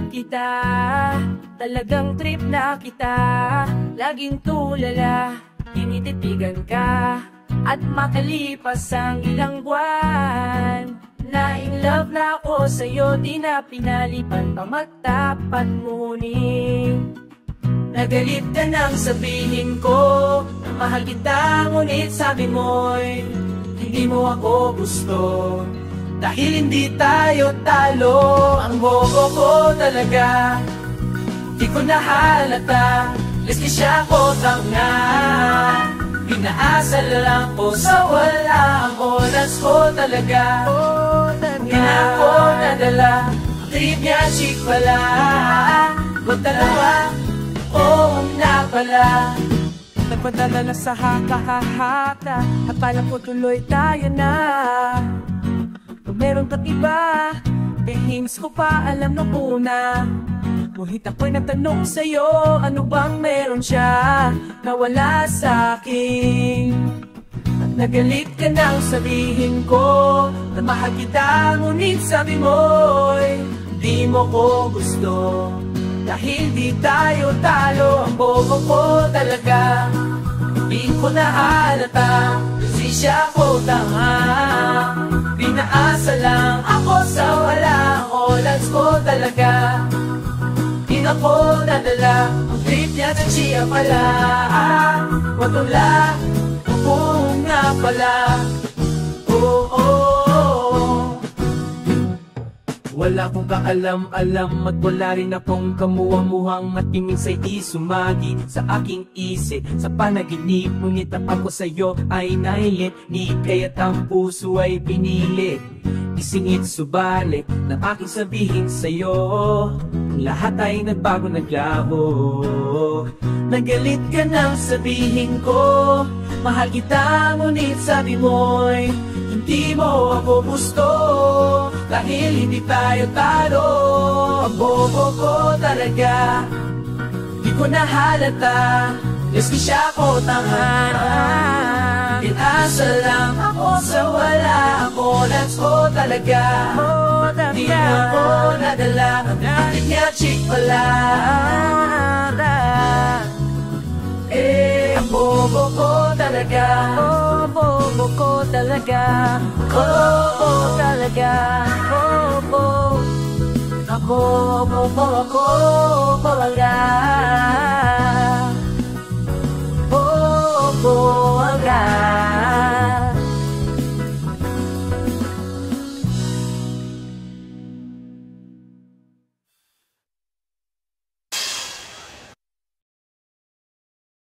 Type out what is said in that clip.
kita, talagang trip na kita. Laging tulala, tinititigan ka, at makalipas ang ilang buwan, na in love na ako sa'yo, di na pinalipan pa magtapat. Ngunit nagalit ka nang sabihin ko na mahal kita, ngunit sabi mo'y hindi mo ako gusto. Dahil hindi tayo talo, ang bobo ko talaga, di ko nahalata, leski siya ko tanga. Pinaasal lang ko sa wala, ang oras ko talaga, hindi na ako nadala. Ang trip niya chick pala, magdalawa, oo na pala. Nagpadala na sa haka-hahata, akala ko tuloy tayo na. Kung meron ka't iba, hims ko pa alam nung una. Ngunit ako'y nagtanong sa'yo, ano bang meron siya na wala sa'kin? At nagalit ka nang sabihin ko na mahal kita, ngunit sabi mo'y di mo ko gusto. Dahil di tayo talo, ang bobo ko talaga, di ko nahalata, kasi siya ko tanga. Pinaasa lang ako sa wala, ang oras ko talaga, di na ko nadala. Ang trip niya sa siya pala, watula, oo nga pala. Wala akong kaalam-alam at wala rin akong kamuha-muhang at kimisay di sumagi sa aking isip. Sa panaginip, ngunit ang ako sa'yo ay nailit, di kaya't ang puso ay pinilit. Isingit subalik ng aking sabihin sa'yo, lahat ay nagbago, naglaho. Nagalit ka nang sabihin ko, mahal kita, ngunit sabi mo'y hindi mo ako gusto. Dahil hindi tayo talo, ang bobo ko talaga, di ko nahalata, leski siya ko tanga. Inasa lang ako sa wala, ang oras ko talaga, di mo ako nadala. Ang niya chick pala, ang bobo ko talaga, bobo ko talaga, bobo talaga, bobo, bobo ko talaga.